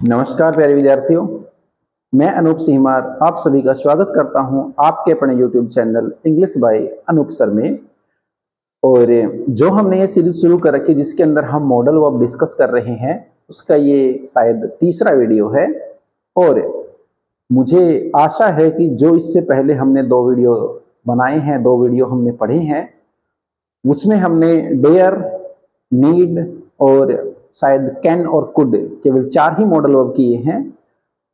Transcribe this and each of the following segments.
नमस्कार प्यारे विद्यार्थियों, मैं अनूप सिहमार आप सभी का स्वागत करता हूं आपके अपने YouTube channel English by Anoop sir में। और जो हमने ये सीरीज शुरू कर रखी जिसके अंदर हम मॉडल वर्ब डिस्कस कर रहे हैं, उसका ये शायद तीसरा वीडियो है। और मुझे आशा है कि जो इससे पहले हमने 2 वीडियो बनाए हैं, 2 वीडियो हमने पढ़े हैं, उसमें हमने डेयर, नीड और शायद कैन और कुड केवल 4 ही मॉडल वर्ब किए हैं।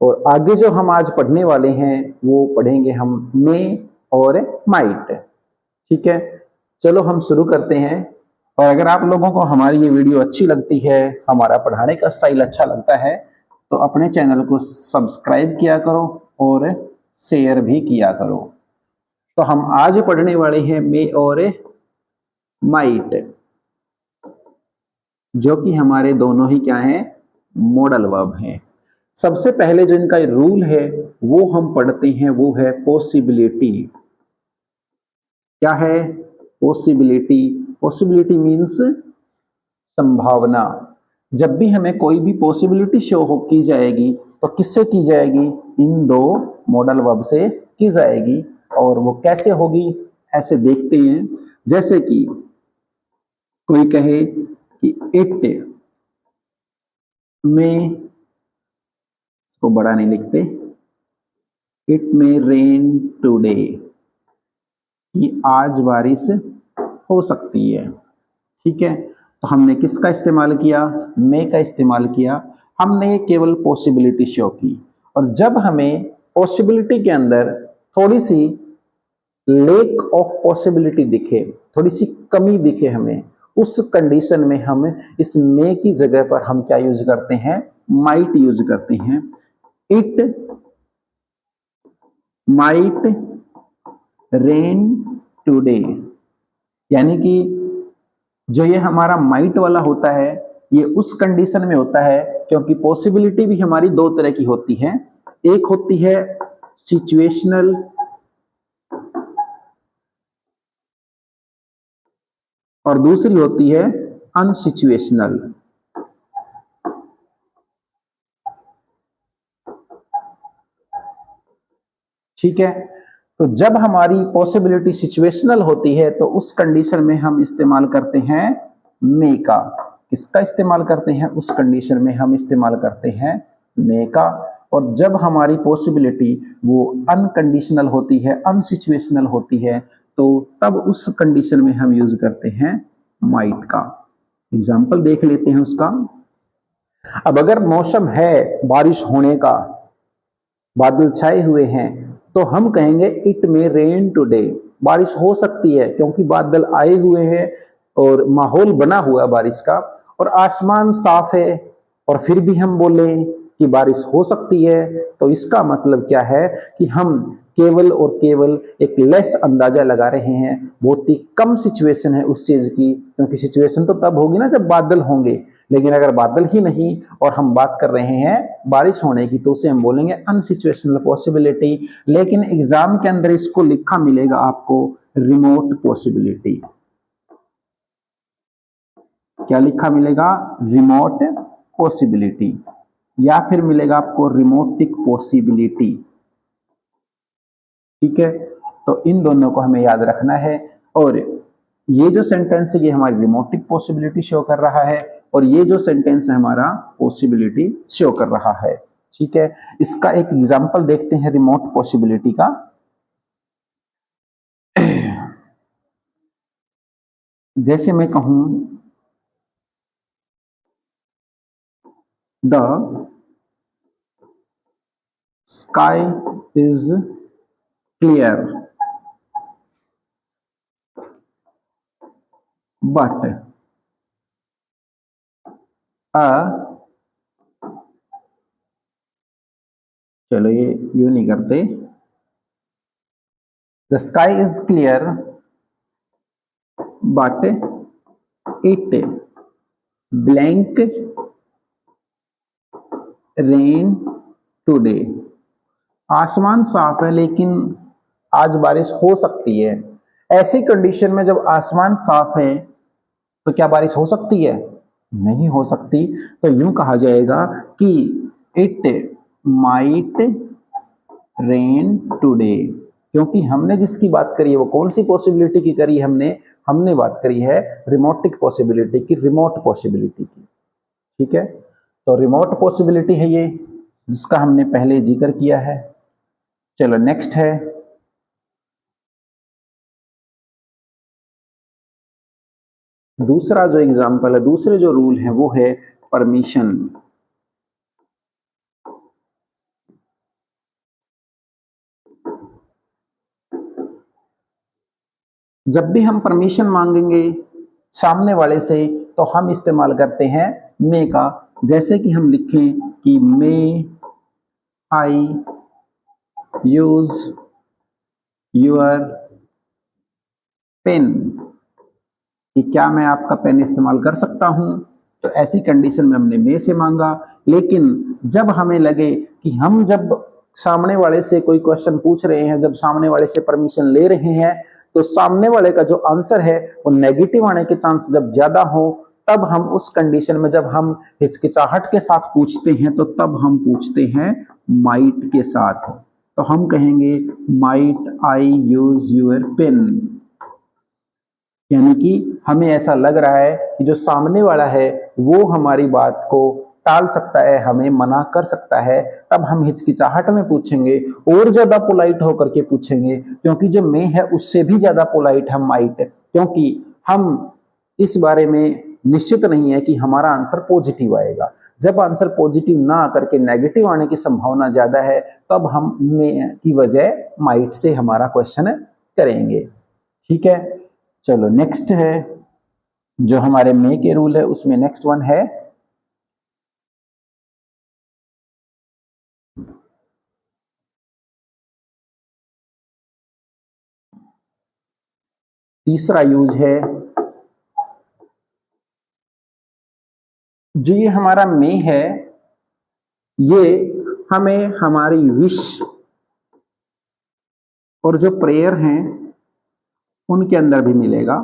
और आगे जो हम आज पढ़ने वाले हैं वो पढ़ेंगे हम मे और माइट। ठीक है, चलो हम शुरू करते हैं। और अगर आप लोगों को हमारी ये वीडियो अच्छी लगती है, हमारा पढ़ाने का स्टाइल अच्छा लगता है, तो अपने चैनल को सब्सक्राइब किया करो और शेयर भी किया करो। तो हम आज पढ़ने वाले हैं मे और माइट, जो कि हमारे दोनों ही क्या हैं, मॉडल वर्ब हैं। सबसे पहले जो इनका रूल है वो हम पढ़ते हैं, वो है पॉसिबिलिटी। क्या है पॉसिबिलिटी? पॉसिबिलिटी मीन्स संभावना। जब भी हमें कोई भी पॉसिबिलिटी शो हो की जाएगी तो किससे की जाएगी? इन 2 मॉडल वर्ब से की जाएगी। और वो कैसे होगी, ऐसे देखते हैं। जैसे कि कोई कहे कि इट में, इसको बड़ा नहीं लिखते, इट में रेन टुडे, कि आज बारिश हो सकती है। ठीक है, तो हमने किसका इस्तेमाल किया? मे का इस्तेमाल किया। हमने केवल पॉसिबिलिटी शो की। और जब हमें पॉसिबिलिटी के अंदर थोड़ी सी लेक ऑफ पॉसिबिलिटी दिखे, थोड़ी सी कमी दिखे हमें, उस कंडीशन में हम इस मे की जगह पर हम क्या यूज करते हैं? माइट यूज करते हैं। इट माइट रेन टुडे, यानी कि जो ये हमारा माइट वाला होता है ये उस कंडीशन में होता है क्योंकि पॉसिबिलिटी भी हमारी 2 तरह की होती है। एक होती है सिचुएशनल और दूसरी होती है अनसिचुएशनल। ठीक है, तो जब हमारी पॉसिबिलिटी सिचुएशनल होती है तो उस कंडीशन में हम इस्तेमाल करते हैं मे का। किसका इस्तेमाल करते हैं? उस कंडीशन में हम इस्तेमाल करते हैं मे का। और जब हमारी पॉसिबिलिटी वो अनकंडीशनल होती है, अनसिचुएशनल होती है, तो तब उस कंडीशन में हम यूज करते हैं माइट का। एग्जाम्पल देख लेते हैं उसका। अब अगर मौसम है बारिश होने का, बादल छाए हुए हैं, तो हम कहेंगे इट में रेन टुडे, बारिश हो सकती है क्योंकि बादल आए हुए हैं और माहौल बना हुआ है बारिश का, और आसमान साफ है। और फिर भी हम बोले कि बारिश हो सकती है, तो इसका मतलब क्या है कि हम केवल और केवल एक लेस अंदाजा लगा रहे हैं। बहुत ही कम सिचुएशन है उस चीज की, क्योंकि सिचुएशन तो तब होगी ना जब बादल होंगे। लेकिन अगर बादल ही नहीं और हम बात कर रहे हैं बारिश होने की, तो उसे हम बोलेंगे अनसिचुएशनल पॉसिबिलिटी। लेकिन एग्जाम के अंदर इसको लिखा मिलेगा आपको रिमोट पॉसिबिलिटी। क्या लिखा मिलेगा? रिमोट पॉसिबिलिटी, या फिर मिलेगा आपको रिमोटिक पॉसिबिलिटी। ठीक है, तो इन दोनों को हमें याद रखना है। और ये जो सेंटेंस है ये हमारी रिमोटिक पॉसिबिलिटी शो कर रहा है, और ये जो सेंटेंस है हमारा पॉसिबिलिटी शो कर रहा है। ठीक है, इसका एक एग्जांपल देखते हैं रिमोट पॉसिबिलिटी का। जैसे मैं कहूं the sky is clear but चलो ये यूं नहीं करते। The sky is clear but it blank rain today, आसमान साफ है लेकिन आज बारिश हो सकती है। ऐसी कंडीशन में जब आसमान साफ है तो क्या बारिश हो सकती है? नहीं हो सकती। तो यूं कहा जाएगा कि इट माइट रेन टुडे, क्योंकि हमने जिसकी बात करी है वो कौन सी पॉसिबिलिटी की करी? हमने बात करी है रिमोटिक पॉसिबिलिटी की, रिमोट पॉसिबिलिटी की। ठीक है, तो रिमोट पॉसिबिलिटी है ये, जिसका हमने पहले जिक्र किया है। चलो नेक्स्ट है, दूसरा जो एग्जाम्पल है, दूसरे जो रूल है वो है परमिशन। जब भी हम परमिशन मांगेंगे सामने वाले से तो हम इस्तेमाल करते हैं मे का। जैसे कि हम लिखें कि मे आई यूज योर पेन, कि क्या मैं आपका पेन इस्तेमाल कर सकता हूं? तो ऐसी कंडीशन में हमने मे से मांगा। लेकिन जब हमें लगे कि हम जब सामने वाले से कोई क्वेश्चन पूछ रहे हैं, जब सामने वाले से परमिशन ले रहे हैं, तो सामने वाले का जो आंसर है वो नेगेटिव आने के चांस जब ज्यादा हो, तब हम उस कंडीशन में, जब हम हिचकिचाहट के साथ पूछते हैं, तो तब हम पूछते हैं माइट के साथ। तो हम कहेंगे might I use your pen, यानी कि हमें ऐसा लग रहा है कि जो सामने वाला है वो हमारी बात को टाल सकता है, हमें मना कर सकता है। तब हम हिचकिचाहट में पूछेंगे और ज्यादा पोलाइट होकर के पूछेंगे, क्योंकि जो मैं है उससे भी ज्यादा पोलाइट है माइट, क्योंकि हम इस बारे में निश्चित नहीं है कि हमारा आंसर पॉजिटिव आएगा। जब आंसर पॉजिटिव ना आकर के नेगेटिव आने की संभावना ज्यादा है, तब हम में की वजह माइट से हमारा क्वेश्चन करेंगे। ठीक है, चलो नेक्स्ट है, जो हमारे मे के रूल है उसमें नेक्स्ट वन है तीसरा यूज है, जो ये हमारा मे है, ये हमें हमारी विश और जो प्रेयर हैं उनके अंदर भी मिलेगा।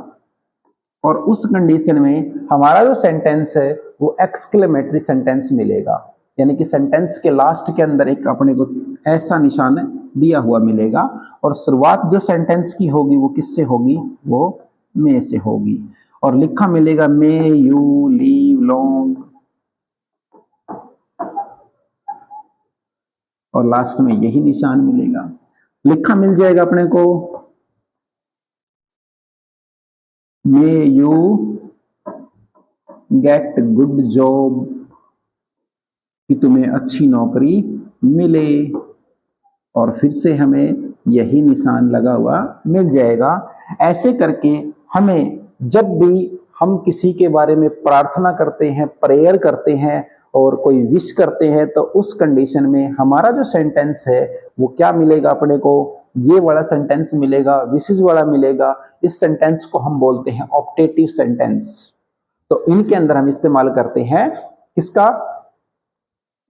और उस कंडीशन में हमारा जो सेंटेंस है वो एक्सक्लेमेटरी सेंटेंस मिलेगा, यानी कि सेंटेंस के लास्ट के अंदर एक अपने को ऐसा निशान दिया हुआ मिलेगा। और शुरुआत जो सेंटेंस की होगी वो किससे होगी? वो मे से होगी। और लिखा मिलेगा मे यू लीव लॉन्ग, और लास्ट में यही निशान मिलेगा। लिखा मिल जाएगा अपने को may you get good job, कि तुम्हें अच्छी नौकरी मिले, और फिर से हमें यही निशान लगा हुआ मिल जाएगा। ऐसे करके हमें जब भी हम किसी के बारे में प्रार्थना करते हैं, प्रेयर करते हैं और कोई विश करते हैं, तो उस कंडीशन में हमारा जो सेंटेंस है वो क्या मिलेगा अपने को? ये वाला सेंटेंस मिलेगा, विशेष वाला मिलेगा। इस सेंटेंस को हम बोलते हैं ऑप्टेटिव सेंटेंस। तो इनके अंदर हम इस्तेमाल करते हैं किसका?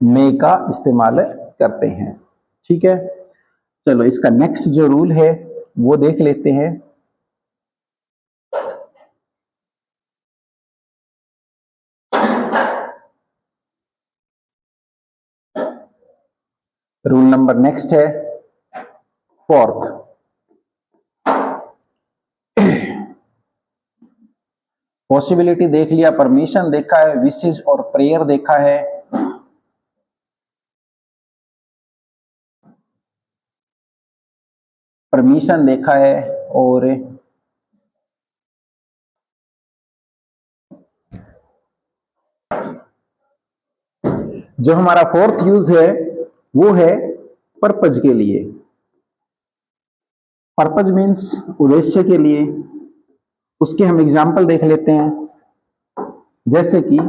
मे का इस्तेमाल करते हैं। ठीक है, चलो इसका नेक्स्ट जो रूल है वो देख लेते हैं। रूल नंबर नेक्स्ट है फोर्थ। पॉसिबिलिटी देख लिया, परमिशन देखा है, विशेष और प्रेयर देखा है। परमिशन देखा है, और जो हमारा फोर्थ यूज है वो है पर्पज के लिए। पर्पज मीन्स उद्देश्य के लिए। उसके हम एग्जाम्पल देख लेते हैं। जैसे कि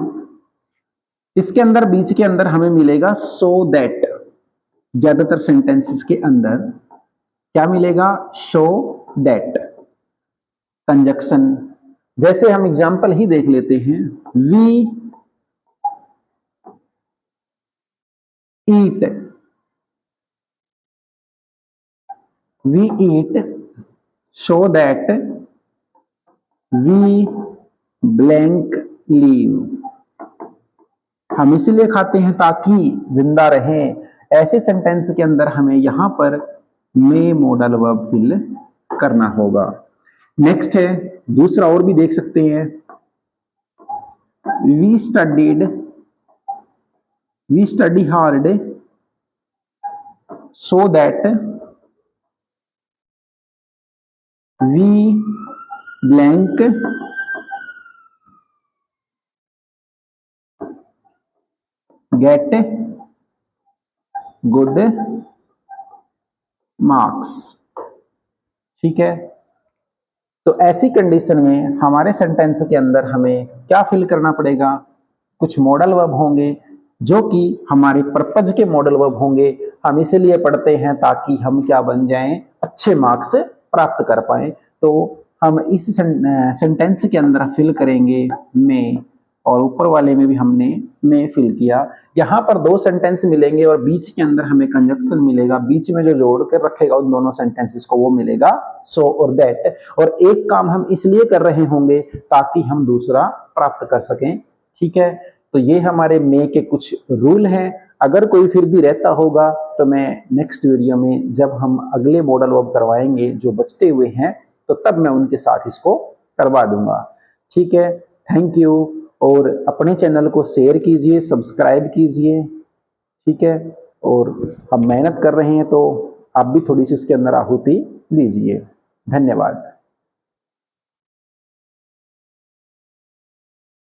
इसके अंदर, बीच के अंदर हमें मिलेगा सो दैट। ज्यादातर सेंटेंसेस के अंदर क्या मिलेगा? So that conjunction. जैसे हम एग्जाम्पल ही देख लेते हैं, we eat, we eat so that we blank leave. हम इसलिए खाते हैं ताकि जिंदा रहें। ऐसे सेंटेंस के अंदर हमें यहां पर मे मॉडल वर्ब फिल करना होगा। नेक्स्ट है दूसरा, और भी देख सकते हैं, we study hard so that we blank get good marks. ठीक है, तो ऐसी कंडीशन में हमारे सेंटेंस के अंदर हमें क्या फिल करना पड़ेगा? कुछ मॉडल वर्ब होंगे जो कि हमारे पर्पज के मॉडल वर्ब होंगे। हम इसीलिए पढ़ते हैं ताकि हम क्या बन जाएं, अच्छे मार्क्स प्राप्त कर पाए। तो हम इस सेंटेंस के अंदर फिल करेंगे में, और ऊपर वाले में भी हमने में फिल किया। यहाँ पर दो सेंटेंस मिलेंगे और बीच के अंदर हमें कंजक्शन मिलेगा। बीच में जो जोड़ कर रखेगा उन दोनों सेंटेंसेस को, वो मिलेगा सो और दैट। और एक काम हम इसलिए कर रहे होंगे ताकि हम दूसरा प्राप्त कर सकें। ठीक है, तो ये हमारे में के कुछ रूल हैं। अगर कोई फिर भी रहता होगा तो मैं नेक्स्ट वीडियो में जब हम अगले मॉडल वर्ब करवाएंगे जो बचते हुए हैं, तो तब मैं उनके साथ इसको करवा दूंगा। ठीक है, थैंक यू। और अपने चैनल को शेयर कीजिए, सब्सक्राइब कीजिए। ठीक है, और हम मेहनत कर रहे हैं तो आप भी थोड़ी सी उसके अंदर आहुति दीजिए। धन्यवाद।